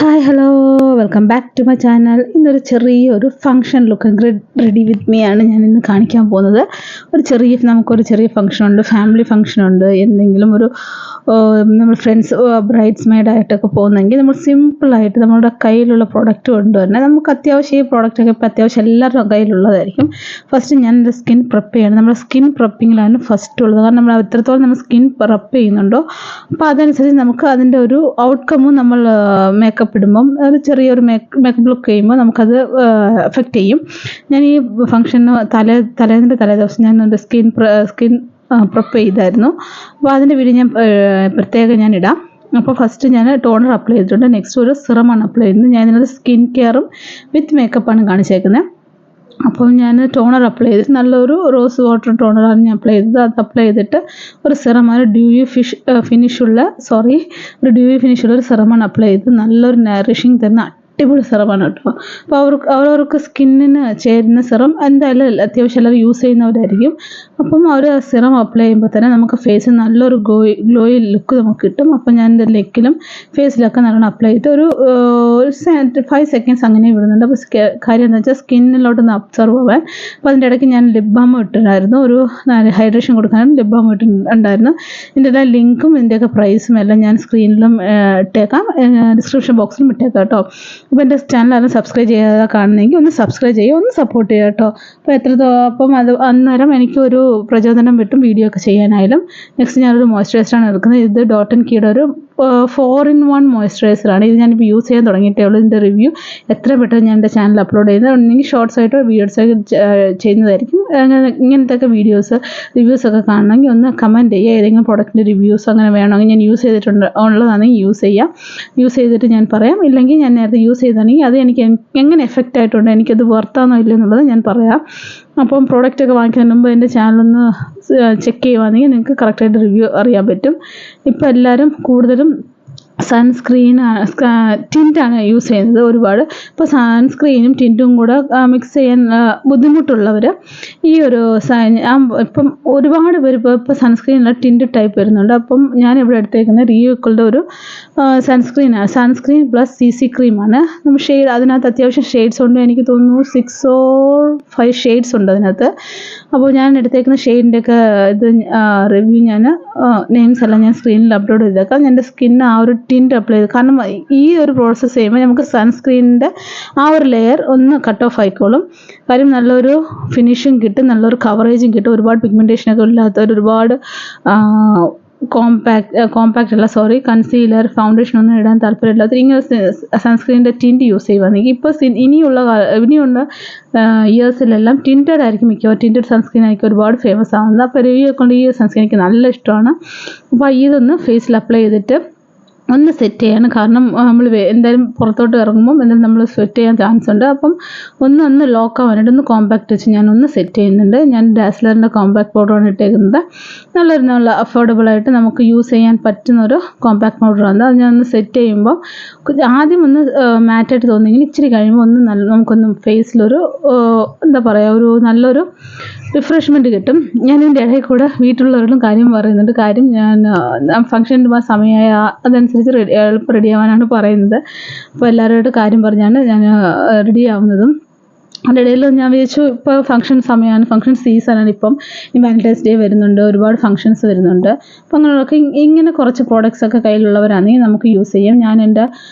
Hi hello welcome back to my channel. ഇന്നൊരു ചെറിയൊരു function look ready with me ആണ് ഞാൻ ഇന്ന് കാണിക്കാൻ പോകുന്നത്. നമുക്കൊരു ചെറിയ ഫംഗ്ഷൻ ഉണ്ട്, ഫാമിലി ഫംഗ്ഷൻ ഉണ്ട്, എന്തെങ്കിലും ഒരു നമ്മൾ ഫ്രണ്ട്സ് ബ്രൈഡ്സ് മെയ്ഡായിട്ടൊക്കെ പോകുന്നെങ്കിൽ നമ്മൾ സിമ്പിളായിട്ട് നമ്മുടെ കയ്യിലുള്ള പ്രോഡക്റ്റ് കൊണ്ടുവരണം. നമുക്ക് അത്യാവശ്യം ഈ പ്രോഡക്റ്റൊക്കെ ഇപ്പോൾ അത്യാവശ്യം എല്ലാവരുടെ കയ്യിലുള്ളതായിരിക്കും. ഫസ്റ്റ് ഞാൻ എൻ്റെ സ്കിൻ പ്രെപ്പ് ചെയ്യണം. നമ്മുടെ സ്കിൻ പ്രെപ്പിങ്ങിലാണ് ഫസ്റ്റ് ഉള്ളത്. കാരണം നമ്മൾ എത്രത്തോളം നമ്മൾ സ്കിൻ പ്രെപ്പ് ചെയ്യുന്നുണ്ടോ അപ്പോൾ അതനുസരിച്ച് നമുക്ക് അതിൻ്റെ ഒരു ഔട്ട്കമ്മും നമ്മൾ മേക്കപ്പ് ഇടുമ്പം ഒരു ചെറിയൊരു മേക്കപ്പ് ലുക്ക് ചെയ്യുമ്പോൾ നമുക്കത് എഫക്റ്റ് ചെയ്യും. ഞാൻ ഈ ഫംഗ്ഷന് തലേദിവസം ഞാൻ എൻ്റെ സ്കിൻ പ്രെപ്പ് ചെയ്തായിരുന്നു. അപ്പോൾ അതിൻ്റെ വീഡിയോ ഞാൻ പ്രത്യേകം ഞാൻ ഇടാം. അപ്പോൾ ഫസ്റ്റ് ഞാൻ ടോണർ അപ്ലൈ ചെയ്തിട്ടുണ്ട്. നെക്സ്റ്റ് ഒരു സിറമാണ് അപ്ലൈ ചെയ്യുന്നത്. ഞാൻ ഇതിനകത്ത് സ്കിൻ കെയറും വിത്ത് മേക്കപ്പാണ് കാണിച്ചേക്കുന്നത്. അപ്പോൾ ഞാൻ ടോണർ അപ്ലൈ ചെയ്തിട്ട് നല്ലൊരു റോസ് വാട്ടർ ടോണറാണ് ഞാൻ അപ്ലൈ ചെയ്തത്. അത് അപ്ലൈ ചെയ്തിട്ട് ഒരു സിറമാണ് ഡ്യൂയി ഫിനിഷുള്ള ഒരു സിറമാണ് അപ്ലൈ ചെയ്തത്. നല്ലൊരു നറിഷിങ് തരുന്ന അടിപൊളി സിറമാണ് കേട്ടോ. അപ്പോൾ അവരവർക്ക് സ്കിന്നിന് ചേരുന്ന സിറം എന്തായാലും അത്യാവശ്യം എല്ലാവരും യൂസ് ചെയ്യുന്നവരായിരിക്കും. അപ്പം അവർ സിറം അപ്ലൈ ചെയ്യുമ്പോൾ തന്നെ നമുക്ക് ഫേസിൽ നല്ലൊരു ഗ്ലോയി ലുക്ക് നമുക്ക് കിട്ടും. അപ്പം ഞാൻ എൻ്റെ ലെക്കിലും ഫേസിലൊക്കെ നല്ലോണം അപ്ലൈ ചെയ്തിട്ട് ഒരു 5 സെക്കൻഡ്സ് അങ്ങനെ വിടുന്നുണ്ട്. അപ്പോൾ കാര്യം എന്താ വെച്ചാൽ സ്കിന്നിലോട്ടൊന്ന് അബ്സർവ് ആവാൻ. അപ്പോൾ അതിൻ്റെ ഇടയ്ക്ക് ഞാൻ ലിപ് ബാം ഇട്ടിട്ടുണ്ടായിരുന്നു. ഒരു ഹൈഡ്രേഷൻ കൊടുക്കാനും ലിപ് ബാം ഇട്ടിട്ടുണ്ടായിരുന്നു. ഇതിൻ്റെ ലിങ്കും ഇതിൻ്റെയൊക്കെ പ്രൈസും എല്ലാം ഞാൻ സ്ക്രീനിലും ഇട്ടേക്കാം, ഡിസ്ക്രിപ്ഷൻ ബോക്സിലും ഇട്ടേക്കാം കേട്ടോ. അപ്പോൾ എൻ്റെ ചാനൽ ആരും സബ്സ്ക്രൈബ് ചെയ്യാതെ കാണുന്നെങ്കിൽ ഒന്ന് സബ്സ്ക്രൈബ് ചെയ്യുക, ഒന്ന് സപ്പോർട്ട് ചെയ്യുക കേട്ടോ. അപ്പം അത് അന്നേരം എനിക്കൊരു പ്രചോദനം കിട്ടും വീഡിയോ ഒക്കെ ചെയ്യാനായാലും. നെക്സ്റ്റ് ഞാനൊരു മോയ്സ്ചറൈസറാണ് എടുക്കുന്നത്. ഇത് ഡോട്ട് ആൻഡ് കീയുടെ ഒരു 4-in-1 മോയ്സ്ചറൈസറാണ്. ഇത് ഞാനിപ്പോൾ യൂസ് ചെയ്യാൻ തുടങ്ങിയിട്ടേ ഉള്ളൂ. ഇതിൻ്റെ റിവ്യൂ എത്രയും പെട്ടെന്ന് ഞാൻ എൻ്റെ ചാനൽ അപ്ലോഡ് ചെയ്യുന്നത് ഉണ്ടെങ്കിൽ ഷോർട്സ് ആയിട്ടോ വീഡിയോസ് ആയിട്ട് ചെയ്യുന്നതായിരിക്കും. ഇങ്ങനത്തെ റിവ്യൂസൊക്കെ കാണണമെങ്കിൽ ഒന്ന് കമൻറ്റ് ചെയ്യുക. ഏതെങ്കിലും പ്രോഡക്റ്റിൻ്റെ റിവ്യൂസ് അങ്ങനെ വേണമെങ്കിൽ ഞാൻ യൂസ് ഉള്ളതാണെങ്കിൽ യൂസ് ചെയ്തിട്ട് ഞാൻ പറയാം. ഇല്ലെങ്കിൽ ഞാൻ നേരത്തെ യൂസ് ചെയ്താണെങ്കിൽ അത് എനിക്ക് എങ്ങനെ എഫക്റ്റ് ആയിട്ടുണ്ട്, എനിക്കത് വർത്താണോ ഇല്ല എന്നുള്ളത് ഞാൻ പറയാം. അപ്പം പ്രോഡക്റ്റൊക്കെ വാങ്ങിക്കുന്നതിന് മുമ്പ് എൻ്റെ ചാനലൊന്ന് ചെക്ക് ചെയ്യുവാണെങ്കിൽ നിങ്ങൾക്ക് കറക്റ്റായിട്ട് റിവ്യൂ അറിയാൻ പറ്റും. ഇപ്പോൾ എല്ലാവരും കൂടുതലും ടിൻറ്റാണ് യൂസ് ചെയ്യുന്നത് ഒരുപാട്. ഇപ്പോൾ സൺസ്ക്രീനും ടിൻറ്റും കൂടെ മിക്സ് ചെയ്യാൻ ബുദ്ധിമുട്ടുള്ളവർ ഈ ഒരു ഇപ്പം ഒരുപാട് പേര് ഇപ്പോൾ സൺസ്ക്രീനിൽ ടിൻറ്റ് ടൈപ്പ് വരുന്നുണ്ട്. അപ്പം ഞാൻ ഇവിടെ എടുത്തേക്കുന്ന റിയോക്കളുടെ ഒരു സൺസ്ക്രീൻ പ്ലസ് CC ക്രീമാണ്. നമ്മൾ അതിനകത്ത് അത്യാവശ്യം ഷെയ്ഡ്സ് ഉണ്ട്. എനിക്ക് തോന്നുന്നു 6 or 5 ഷെയ്ഡ്സ് ഉണ്ട് അതിനകത്ത്. അപ്പോൾ ഞാൻ എടുത്തേക്കുന്ന ഷെയ്ഡിൻ്റെയൊക്കെ ഇത് റിവ്യൂ ഞാൻ നെയിംസ് എല്ലാം ഞാൻ സ്ക്രീനിൽ അപ്ലോഡ് ചെയ്തേക്കാം. എൻ്റെ സ്കിന്നിന് ആ ഒരു ടിൻറ്റ് അപ്ലൈ ചെയ്ത്, കാരണം ഈ ഒരു പ്രോസസ്സ് ചെയ്യുമ്പോൾ നമുക്ക് സൺസ്ക്രീനിൻ്റെ ആ ഒരു ലെയർ ഒന്ന് കട്ട് ഓഫ് ആയിക്കോളും. കാര്യം നല്ലൊരു ഫിനിഷിങ് കിട്ടും, നല്ലൊരു കവറേജും കിട്ടും. ഒരുപാട് പിഗ്മെൻറ്റേഷനൊക്കെ ഇല്ലാത്തവർ, ഒരുപാട് കൺസീലർ ഫൗണ്ടേഷൻ ഒന്നും ഇടാൻ താല്പര്യമില്ലാത്തവർ ഇങ്ങനെ സൺസ്ക്രീനിൻ്റെ ടിൻറ്റ് യൂസ് ചെയ്യുവാണെങ്കിൽ ഇപ്പോൾ ഇനിയുള്ള ഇയേഴ്സിലെല്ലാം ടിൻറ്റഡ് ആയിരിക്കും മിക്കവാറും. ടിൻറ്റഡ് സൺസ്ക്രീൻ ആയിരിക്കും ഒരുപാട് ഫേമസ് ആവുന്നത്. അപ്പോൾ കൊണ്ട് ഈ സൺസ്ക്രീൻ എനിക്ക് നല്ല ഇഷ്ടമാണ്. അപ്പോൾ ഇതൊന്ന് ഫേസിൽ അപ്ലൈ ചെയ്തിട്ട് ഒന്ന് സെറ്റ് ചെയ്യാണ്. കാരണം നമ്മൾ എന്തായാലും പുറത്തോട്ട് ഇറങ്ങുമ്പം എന്തായാലും നമ്മൾ സെറ്റ് ചെയ്യാൻ ചാൻസ് ഉണ്ട്. അപ്പം ഒന്ന് ലോക്ക് ആവാനായിട്ട് ഒന്ന് കോമ്പാക്റ്റ് വെച്ച് ഞാനൊന്ന് സെറ്റ് ചെയ്യുന്നുണ്ട്. ഞാൻ ഡാസ്ലറിൻ്റെ കോമ്പാക്ട് പൗഡറാണ് ഇട്ടേക്കുന്നത്. നല്ല അഫോർഡബിളായിട്ട് നമുക്ക് യൂസ് ചെയ്യാൻ പറ്റുന്നൊരു കോമ്പാക്ട് പൗഡറാണ്. അത് ഞാനൊന്ന് സെറ്റ് ചെയ്യുമ്പോൾ ആദ്യം ഒന്ന് മാറ്റായിട്ട് തോന്നിയെങ്കിൽ ഇച്ചിരി കഴിയുമ്പോൾ നമുക്കൊന്ന് ഫേസിലൊരു എന്താ പറയുക, ഒരു നല്ലൊരു റിഫ്രഷ്മെൻറ്റ് കിട്ടും. ഞാൻ ഇതിൻ്റെ ഇടയിൽ കൂടെ വീട്ടിലുള്ളവരോടും കാര്യം പറയുന്നുണ്ട്. കാര്യം ഞാൻ ഫംഗ്ഷൻ്റെ സമയമായ അതനുസരിച്ച് എളുപ്പം റെഡി ആവാനാണ് പറയുന്നത്. അപ്പോൾ എല്ലാവരോടും കാര്യം പറഞ്ഞാണ് ഞാൻ റെഡി ആവുന്നതും. അതിൻ്റെ ഇടയിൽ ഞാൻ വിചാരിച്ചു ഇപ്പോൾ ഫംഗ്ഷൻ സമയമാണ്, ഫംഗ്ഷൻ സീസണാണ്. ഇപ്പം ഈ വാലൻറ്റൈൻസ് ഡേ വരുന്നുണ്ട്, ഒരുപാട് ഫംഗ്ഷൻസ് വരുന്നുണ്ട്. അപ്പോൾ അങ്ങനെയൊക്കെ ഇങ്ങനെ കുറച്ച് പ്രോഡക്റ്റ്സ് ഒക്കെ കയ്യിലുള്ളവരാണെങ്കിൽ നമുക്ക് യൂസ് ചെയ്യാം. ഞാൻ എൻ്റെ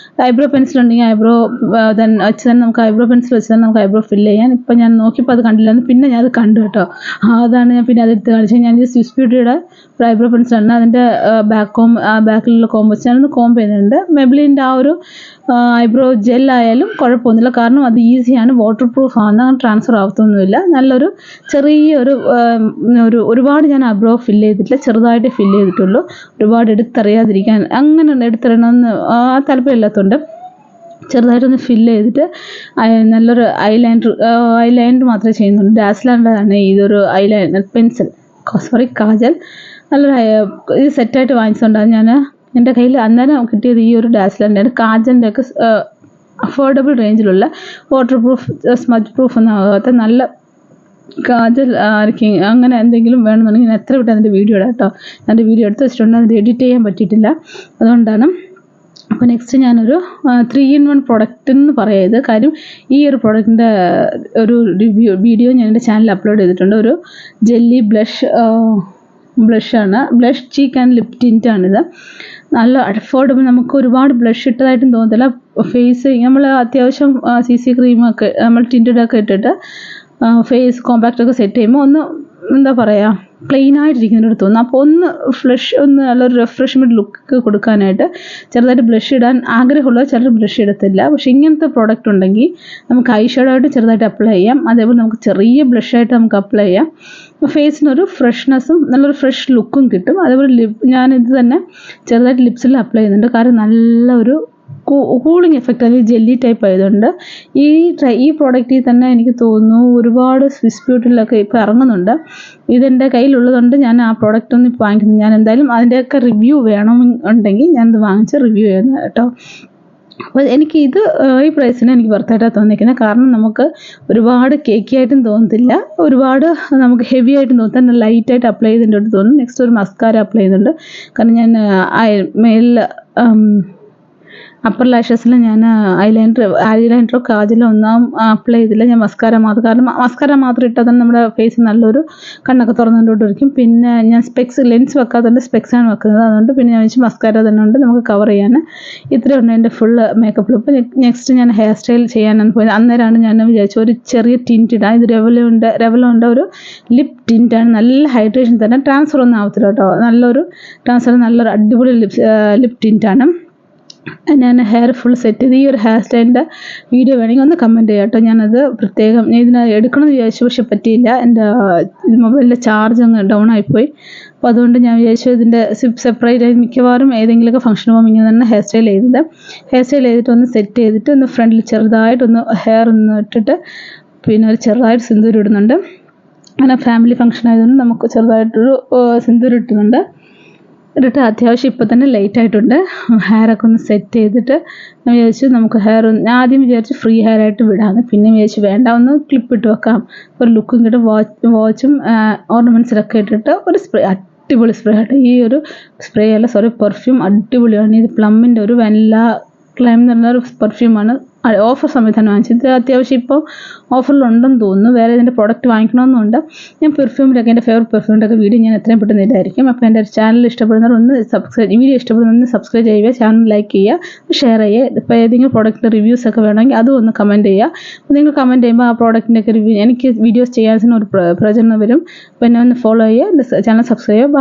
ഐബ്രോ പെൻസിൽ ഉണ്ടെങ്കിൽ വെച്ച് തന്നെ നമുക്ക് ഐബ്രോ പെൻസിൽ വെച്ച് തന്നെ നമുക്ക് ഐബ്രോ ഫില്ല് ചെയ്യാൻ. ഇപ്പം ഞാൻ നോക്കിയപ്പോൾ അത് കണ്ടില്ലായിരുന്നു, പിന്നെ ഞാൻ അത് കണ്ടു കേട്ടോ. അതാണ് ഞാൻ പിന്നെ അതെടുത്ത് കാണിച്ചത്. ഞാൻ ഈ സ്വിസ് ബ്യൂട്ടിയുടെ ഒരു ഐബ്രോ പെൻസിലാണ്. അതിൻ്റെ ബാക്കിലുള്ള കോമ്പ് വെച്ച് ഞാനൊന്ന് കോമ്പ് ചെയ്യുന്നുണ്ട്. മെബ്ലിൻ്റെ ആ ഒരു ഐബ്രോ ജെൽ ആയാലും കുഴപ്പമൊന്നുമില്ല, കാരണം അത് ഈസിയാണ്, വാട്ടർ പ്രൂഫ് ആണ്, ട്രാൻസ്ഫർ ആവത്തൊന്നുമില്ല. നല്ലൊരു ചെറിയൊരു ഒരുപാട് ഞാൻ ഐബ്രോ ഫില്ല് ചെയ്തിട്ടില്ല, ചെറുതായിട്ട് ഫില്ല് ചെയ്തിട്ടുള്ളൂ. ഒരുപാട് എടുത്തറിയാതിരിക്കാൻ, അങ്ങനെ എടുത്തറിയണമെന്ന് താല്പര്യമില്ലാത്തതുകൊണ്ട് ചെറുതായിട്ടൊന്ന് ഫില്ല് ചെയ്തിട്ട് നല്ലൊരു ഐലൈനർ മാത്രമേ ചെയ്യുന്നുള്ളൂ. ഡാസ്ലറിൻ്റെതാണ് ഇതൊരു ഐലൈനർ കാജൽ. നല്ലൊരു ഇത് സെറ്റായിട്ട് വാങ്ങിച്ചുകൊണ്ട് ഞാൻ എൻ്റെ കയ്യിൽ അന്നേരം കിട്ടിയത് ഈ ഒരു ഡാസ്ലറിൻ്റെ കാജലിൻ്റെ ഒക്കെ അഫോർഡബിൾ റേഞ്ചിലുള്ള വാട്ടർ പ്രൂഫ് സ്മജ് പ്രൂഫ് ഒന്നും ആകാത്ത നല്ല കാജൽ ആയിരിക്കും. അങ്ങനെ എന്തെങ്കിലും വേണമെന്നുണ്ടെങ്കിൽ ഞാൻ എത്ര വിട്ട് അതിൻ്റെ വീഡിയോ ഇടാം കേട്ടോ. അതിൻ്റെ വീഡിയോ എടുത്ത് വെച്ചിട്ടുണ്ട്, അതിൻ്റെ എഡിറ്റ് ചെയ്യാൻ പറ്റിയിട്ടില്ല. അതുകൊണ്ടാണ് അപ്പോൾ നെക്സ്റ്റ് ഞാനൊരു 3-in-1 പ്രൊഡക്റ്റ് എന്ന് പറയുന്നത് കാര്യം ഈ ഒരു പ്രൊഡക്റ്റിൻ്റെ ഒരു വീഡിയോ ഞാൻ എൻ്റെ ചാനലിൽ അപ്ലോഡ് ചെയ്തിട്ടുണ്ട്. ഒരു ജെല്ലി ബ്ലഷാണ്, ബ്ലഷ് ചീക്ക് ആൻഡ് ലിപ് ടിൻ്റാണിത്. നല്ല അഫോർഡബിൾ, നമുക്ക് ഒരുപാട് ബ്ലഷ് ഇട്ടതായിട്ടും തോന്നത്തില്ല. ഫേസ് നമ്മൾ അത്യാവശ്യം CC ക്രീമൊക്കെ നമ്മൾ ടിൻറ്റഡൊക്കെ ഇട്ടിട്ട് ഫേസ് കോമ്പാക്റ്റൊക്കെ സെറ്റ് ചെയ്യുമ്പോൾ ഒന്ന് എന്താ പറയുക പ്ലെയിൻ ആയിട്ടിരിക്കുന്നൊരു തോന്നുന്നു. അപ്പോൾ ഒന്ന് നല്ലൊരു റിഫ്രഷ്മെൻറ്റ് ലുക്ക് കൊടുക്കാനായിട്ട് ചെറുതായിട്ട് ബ്ലഷ് ഇടാൻ ആഗ്രഹമുള്ളത് ചിലർ ബ്ലഷ് ഇടത്തില്ല. പക്ഷേ ഇങ്ങനത്തെ പ്രോഡക്റ്റ് ഉണ്ടെങ്കിൽ നമുക്ക് ഐ ഷാഡോ ആയിട്ട് ചെറുതായിട്ട് അപ്ലൈ ചെയ്യാം. അതേപോലെ നമുക്ക് ചെറിയ ബ്ലഷായിട്ട് നമുക്ക് അപ്ലൈ ചെയ്യാം. ഫേസിനൊരു ഫ്രഷ്നെസ്സും നല്ലൊരു ഫ്രഷ് ലുക്കും കിട്ടും. അതേപോലെ ഞാനിത് തന്നെ ചെറുതായിട്ട് ലിപ്സിൽ അപ്ലൈ ചെയ്യുന്നുണ്ട്. കാരണം നല്ലൊരു കൂളിംഗ് എഫക്റ്റ്, അല്ലെങ്കിൽ ജെല്ലി ടൈപ്പ് ആയതുകൊണ്ട് ഈ പ്രോഡക്റ്റിൽ തന്നെ എനിക്ക് തോന്നുന്നു ഒരുപാട് സ്വിസ് ബ്യൂട്ടിലൊക്കെ ഇപ്പോൾ ഇറങ്ങുന്നുണ്ട്. ഇതെൻ്റെ കയ്യിലുള്ളതുകൊണ്ട് ഞാൻ ആ പ്രോഡക്റ്റ് ഒന്നും ഇപ്പോൾ വാങ്ങിക്കുന്നത്. ഞാൻ എന്തായാലും അതിൻ്റെയൊക്കെ റിവ്യൂ വേണമെന്നുണ്ടെങ്കിൽ ഞാനത് വാങ്ങിച്ച് റിവ്യൂ ചെയ്യുന്നത് കേട്ടോ. അപ്പോൾ എനിക്ക് ഈ പ്രൈസിന് എനിക്ക് വർത്തായിട്ടാണ് തോന്നിയിരിക്കുന്നത്. കാരണം നമുക്ക് ഒരുപാട് കേക്കി ആയിട്ടും തോന്നത്തില്ല, ഒരുപാട് നമുക്ക് ഹെവി ആയിട്ടും തോന്നുന്നു, ലൈറ്റായിട്ട് അപ്ലൈ ചെയ്തിട്ട് തോന്നും. നെക്സ്റ്റ് ഒരു മസ്കാര അപ്ലൈ ചെയ്യുന്നുണ്ട്. കാരണം ഞാൻ മേലിൽ അപ്പർ ലാഷസിൽ ഞാൻ ഐലൈനറോ കാജലോ ഒന്നും അപ്ലൈ ചെയ്തില്ല. ഞാൻ മസ്കാര മാത്രം, കാരണം മസ്കാര മാത്രം ഇട്ടാൽ തന്നെ നമ്മുടെ ഫേസ് നല്ലൊരു കണ്ണൊക്കെ തുറന്നുകൊണ്ടിരിക്കും. പിന്നെ ഞാൻ ലെൻസ് വെക്കാത്തതുകൊണ്ട് സ്പെക്സാണ് വെക്കുന്നത്. അതുകൊണ്ട് പിന്നെ ഞാൻ വെച്ച് മസ്കാര തന്നെ ഉണ്ട് നമുക്ക് കവർ ചെയ്യാൻ. ഇത്രയുണ്ട് എൻ്റെ ഫുൾ മേക്കപ്പ് ലുക്ക്. നെക്സ്റ്റ് ഞാൻ ഹെയർ സ്റ്റൈൽ ചെയ്യാനാണ് പോയത്. അന്നേരമാണ് ഞാൻ വിചാരിച്ചത് ഒരു ചെറിയ ടിൻറ്റ് ഇടാം. ഇത് റെവലോൻ്റെ ഒരു ലിപ് ടിൻറ്റാണ്. നല്ല ഹൈഡ്രേഷൻ തന്നെ, ട്രാൻസ്ഫർ ഒന്നും ആവത്തില്ല കേട്ടോ. നല്ലൊരു അടിപൊളി ലിപ് ടിൻറ്റാണ്. ഞാൻ ഹെയർ ഫുൾ സെറ്റ് ചെയ്ത് ഈ ഒരു ഹെയർ സ്റ്റൈലിൻ്റെ വീഡിയോ വേണമെങ്കിൽ ഒന്ന് കമൻറ്റ് ചെയ്യാം കേട്ടോ. ഞാനത് പ്രത്യേകം ഇതിനകത്ത് എടുക്കണമെന്ന് വിചാരിച്ചു, പക്ഷെ പറ്റിയില്ല. എൻ്റെ മൊബൈലിൻ്റെ ചാർജ് അങ്ങ് ഡൗൺ ആയിപ്പോയി. അപ്പോൾ അതുകൊണ്ട് ഞാൻ വിചാരിച്ചു ഇതിൻ്റെ സെപ്പറേറ്റ് ആയി മിക്കവാറും ഏതെങ്കിലുമൊക്കെ ഫംഗ്ഷൻ പോകുമ്പോൾ ഇങ്ങനെ തന്നെ ഹെയർ സ്റ്റൈൽ ചെയ്തിട്ട് ഒന്ന് സെറ്റ് ചെയ്തിട്ട് ഒന്ന് ഫ്രണ്ടിൽ ചെറുതായിട്ടൊന്ന് ഹെയർ ഒന്ന് ഇട്ടിട്ട് പിന്നെ ഒരു ചെറുതായിട്ട് സിന്ദൂരം ഇടുന്നുണ്ട്. അങ്ങനെ ഫാമിലി ഫംഗ്ഷൻ ആയതുകൊണ്ട് നമുക്ക് ചെറുതായിട്ടൊരു സിന്ദൂരം ഇട്ടിട്ട് അത്യാവശ്യം ഇപ്പോൾ തന്നെ ലേറ്റ് ആയിട്ടുണ്ട്. ഹെയറൊക്കെ ഒന്ന് സെറ്റ് ചെയ്തിട്ട് ഞാൻ വിചാരിച്ചു നമുക്ക് ഞാൻ ആദ്യം വിചാരിച്ചു ഫ്രീ ഹെയർ ആയിട്ട് വിടാമെന്ന്. പിന്നെ വിചാരിച്ചു വേണ്ട, ഒന്ന് ക്ലിപ്പ് ഇട്ട് വെക്കാം, ഒരു ലുക്കും കിട്ടും. വാച്ചും ഓർണമെൻറ്റ്സിലൊക്കെ ഇട്ടിട്ട് ഒരു അടിപൊളി സ്പ്രേ ആയിട്ട്. ഈ ഒരു പെർഫ്യൂം അടിപൊളിയാണ്. ഇത് പ്ലമ്മിൻ്റെ ഒരു വനില ക്ലൈം എന്ന് പറഞ്ഞൊരു പെർഫ്യൂമാണ്. ഓഫർ സമയത്താണ് വാങ്ങിച്ചത്. ഇത് അത്യാവശ്യം ഇപ്പോൾ ഓഫറിലുണ്ടെന്ന് തോന്നുന്നു. വേറെ ഇതിൻ്റെ പ്രോഡക്റ്റ് വാങ്ങിക്കണമെന്നുണ്ട്. ഞാൻ എൻ്റെ ഫേവറേറ്റ് പെർഫ്യൂമിൻ്റെ ഒക്കെ വീഡിയോ ഞാൻ എത്രയും പെട്ടെന്ന് ഇതായിരിക്കും. അപ്പോൾ എൻ്റെ ചാനൽ ഇഷ്ടപ്പെടുന്നവർ വീഡിയോ ഇഷ്ടപ്പെടുന്നവർ സബ്സ്ക്രൈബ് ചെയ്യുക, ചാനൽ ലൈക്ക് ചെയ്യുക, ഷെയർ ചെയ്യുക. ഇപ്പോൾ ഏതെങ്കിലും പ്രോഡക്റ്റിൻ്റെ റിവ്യൂസ് ഒക്കെ വേണമെങ്കിൽ അതും ഒന്ന് കമൻറ്റ് ചെയ്യുക. അപ്പോൾ നിങ്ങൾ കമൻറ്റ് ചെയ്യുമ്പോൾ ആ പ്രോഡക്റ്റിൻ്റെ ഒക്കെ റിവ്യൂ എനിക്ക് വീഡിയോസ് ചെയ്യാൻ ഒരു പ്രയോജനം വരും. അപ്പോൾ എന്നെ ഒന്ന് ഫോളോ ചെയ്യുക, ചാനൽ സബ്സ്ക്രൈബ് ചെയ്യുക. ബൈ.